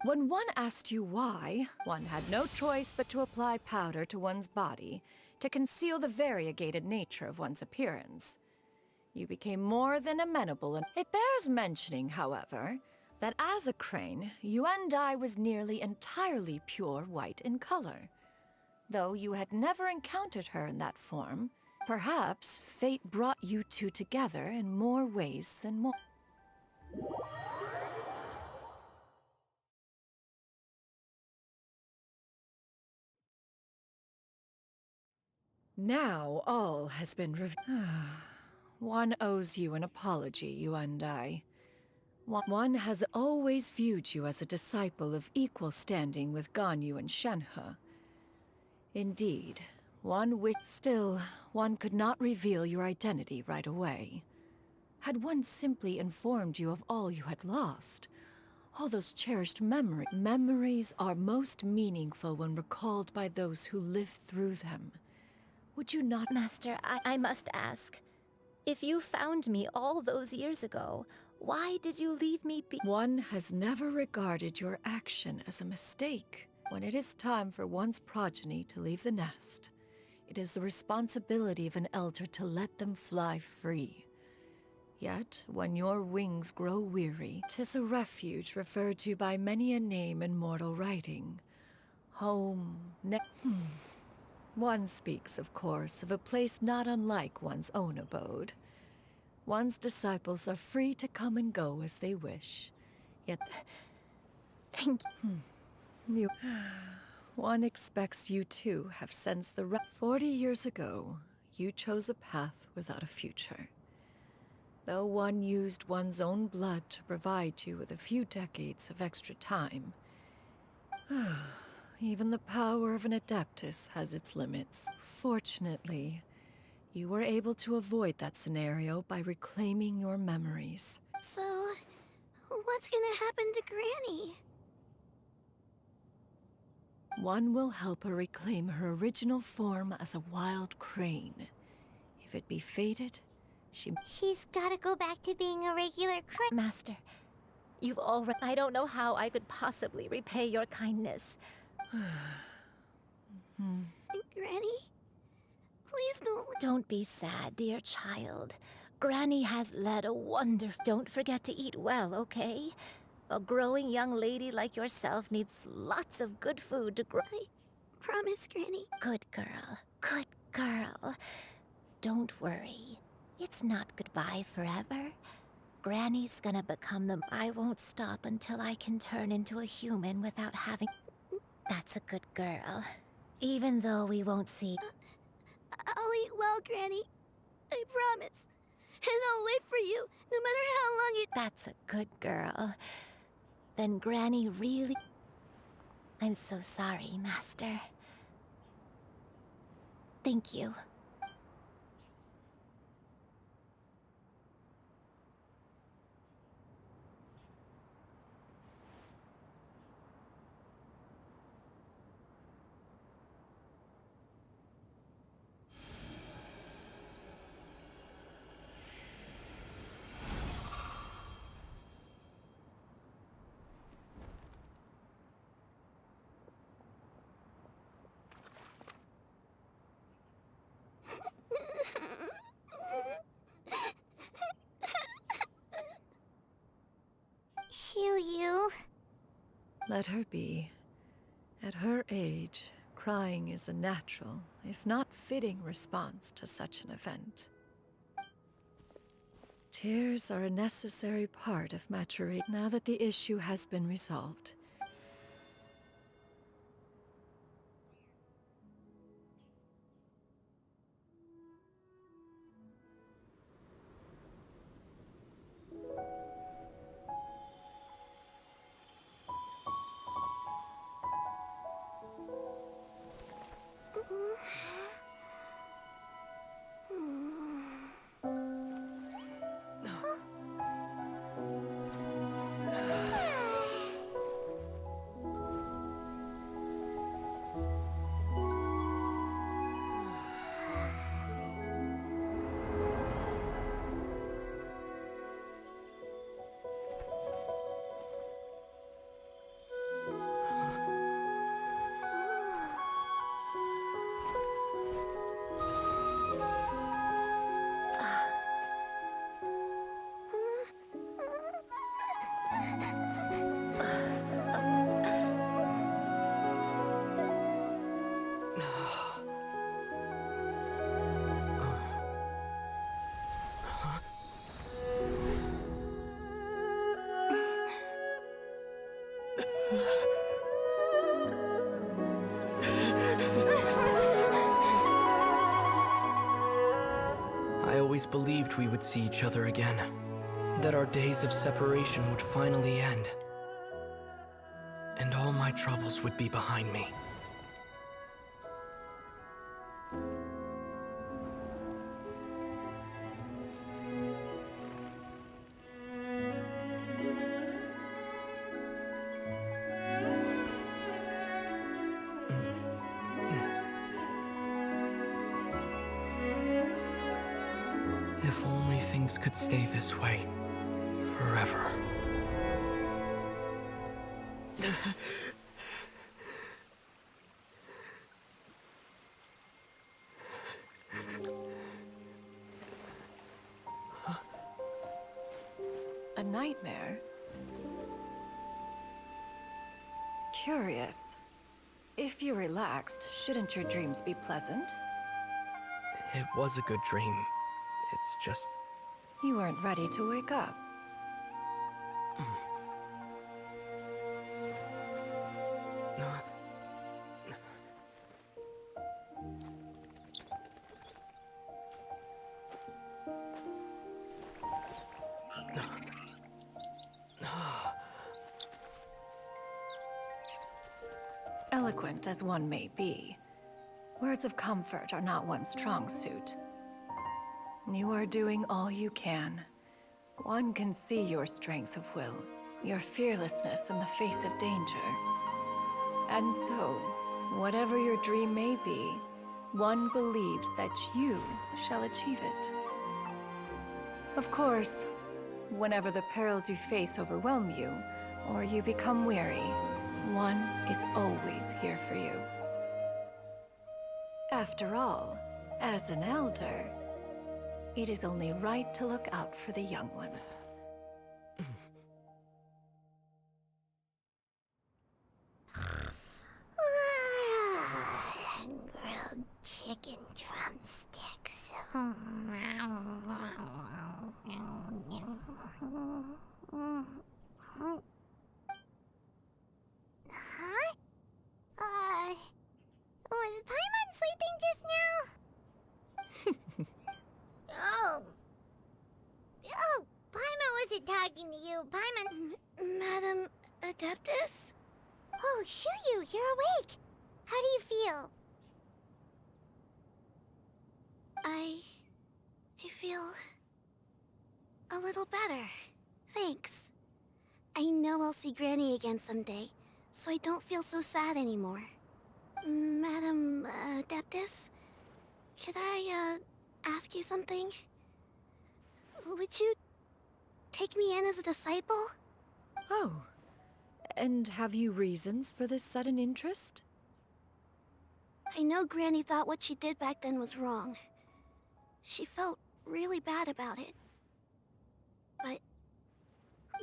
When one asked you why, one had no choice but to apply powder to one's body to conceal the variegated nature of one's appearance. You became more than amenable, and it bears mentioning, however, that as a crane, Yuandai was nearly entirely pure white in color. Though you had never encountered her in that form, perhaps fate brought you two together in more ways than one. Now all has been revealed. One owes you an apology, Yuandai. One has always viewed you as a disciple of equal standing with Ganyu and Shenhe. Indeed, still, one could not reveal your identity right away. Had one simply informed you of all you had lost, all those cherished memories are most meaningful when recalled by those who lived through them. Would you not— Master, I must ask. If you found me all those years ago, why did you leave me be— One has never regarded your action as a mistake. When it is time for one's progeny to leave the nest, it is the responsibility of an elder to let them fly free. Yet, when your wings grow weary, 'tis a refuge referred to by many a name in mortal writing. Home, One speaks, of course, of a place not unlike one's own abode. One's disciples are free to come and go as they wish. Yet, thank you. One expects you too have sensed the 40 years ago, you chose a path without a future. Though one used one's own blood to provide you with a few decades of extra time, even the power of an Adeptus has its limits. Fortunately, you were able to avoid that scenario by reclaiming your memories. So, what's gonna happen to Granny? One will help her reclaim her original form as a wild crane. If it be fated, She's gotta go back to being a regular crane. Master, you've already— I don't know how I could possibly repay your kindness. Granny? Please don't— Don't be sad, dear child. Granny has led a Don't forget to eat well, okay? A growing young lady like yourself needs lots of good food to grow. I promise, Granny. Good girl. Good girl. Don't worry. It's not goodbye forever. Granny's gonna become the... I won't stop until I can turn into a human without having... That's a good girl. Even though we won't see... I'll eat well, Granny. I promise. And I'll wait for you, no matter how long it... That's a good girl. Then Granny really... I'm so sorry, Master. Thank you. You. Let her be. At her age, crying is a natural, if not fitting, response to such an event. Tears are a necessary part of maturation. Now that the issue has been resolved, I always believed we would see each other again. That our days of separation would finally end. And all my troubles would be behind me. If only things could stay this way forever. a nightmare? Curious. If you're relaxed, shouldn't your dreams be pleasant? It was a good dream. It's just... You weren't ready to wake up. Eloquent as one may be, words of comfort are not one's strong suit. You are doing all you can. One can see your strength of will, your fearlessness in the face of danger. And so, whatever your dream may be, one believes that you shall achieve it. Of course, whenever the perils you face overwhelm you, or you become weary, one is always here for you. After all, as an elder, It is only right to look out for the young ones. Grilled chicken drumsticks. Huh? Was Paimon sleeping just now? Oh. Oh, Paimon wasn't talking to you. Paimon... Madam Adeptus? Oh, Shuyu, you're awake. How do you feel? I feel a little better. Thanks. I know I'll see Granny again someday, so I don't feel so sad anymore. Madam Adeptus, could I ask you something? Would you take me in as a disciple? Oh, and have you reasons for this sudden interest? I know Granny thought what she did back then was wrong. She felt really bad about it. But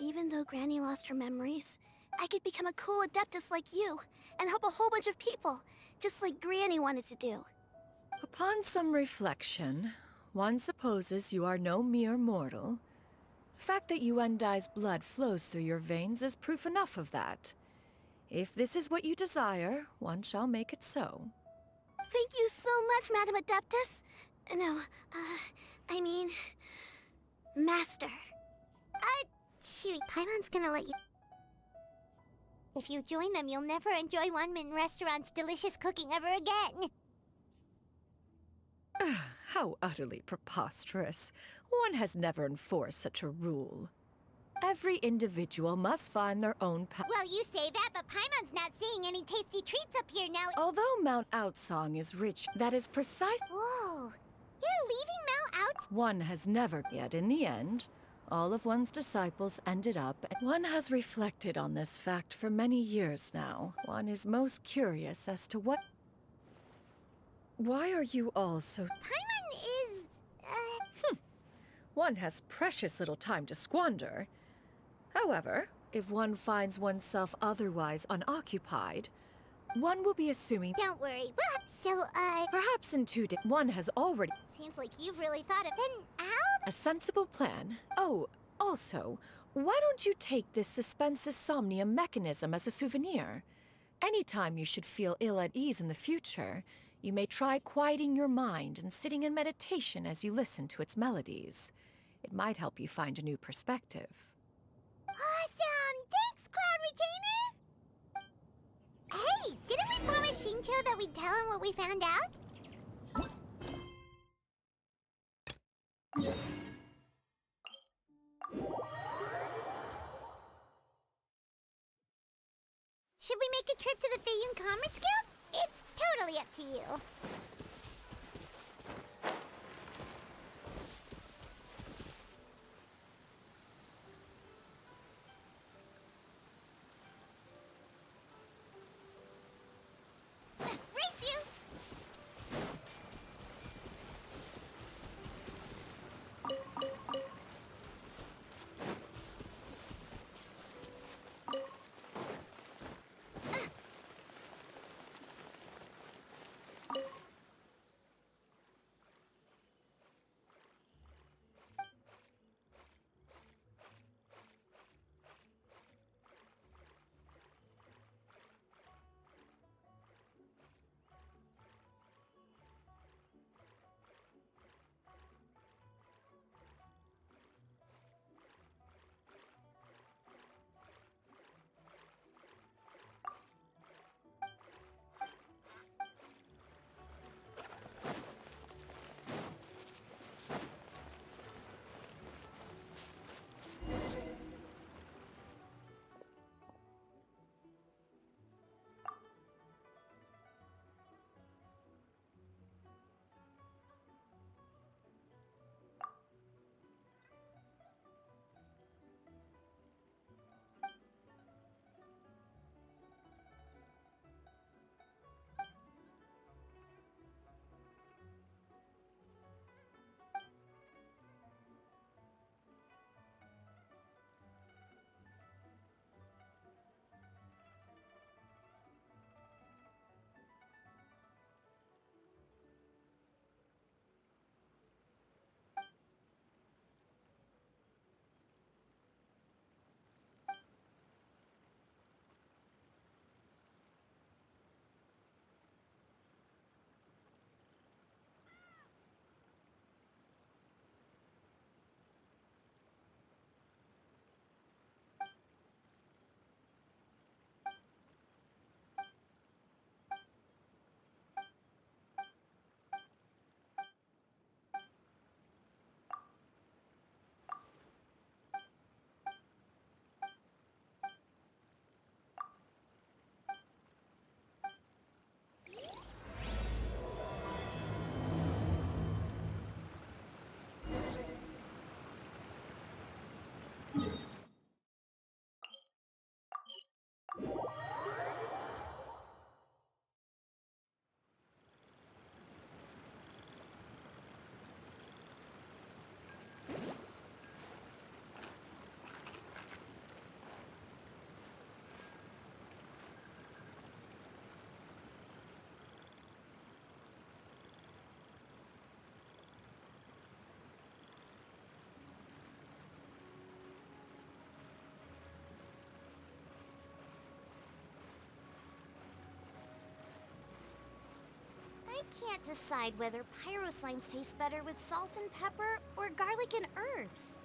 even though Granny lost her memories, I could become a cool Adeptus like you and help a whole bunch of people, just like Granny wanted to do. Upon some reflection, one supposes you are no mere mortal. The fact that Yuendai's blood flows through your veins is proof enough of that. If this is what you desire, one shall make it so. Thank you so much, Madam Adeptus. No, I mean... Master. Shoot, Paimon's gonna let you... If you join them, you'll never enjoy One-Man Restaurant's delicious cooking ever again. How utterly preposterous. One has never enforced such a rule. Every individual must find their own path. Well, you say that, but Paimon's not seeing any tasty treats up here now. Although Mount Outsong is rich, that is precise. Whoa, you're leaving Mount Outsong? One has never, yet in the end, all of one's disciples ended up. One has reflected on this fact for many years now. One is most curious as to what... Why are you all so... Paimon is... One has precious little time to squander. However, if one finds oneself otherwise unoccupied, one will be assuming... Don't worry. So, Perhaps in 2 days, one has already... Seems like you've really thought of... Then how... A sensible plan. Oh, also, why don't you take this suspensus somnium mechanism as a souvenir? Anytime you should feel ill at ease in the future, you may try quieting your mind and sitting in meditation as you listen to its melodies. It might help you find a new perspective. Awesome! Thanks, Cloud Retainer! Hey, didn't we promise Shincho that we'd tell him what we found out? Should we make a trip to the Feiyun Commerce Guild? It's totally up to you. Race you! can't decide whether pyro slimes taste better with salt and pepper or garlic and herbs.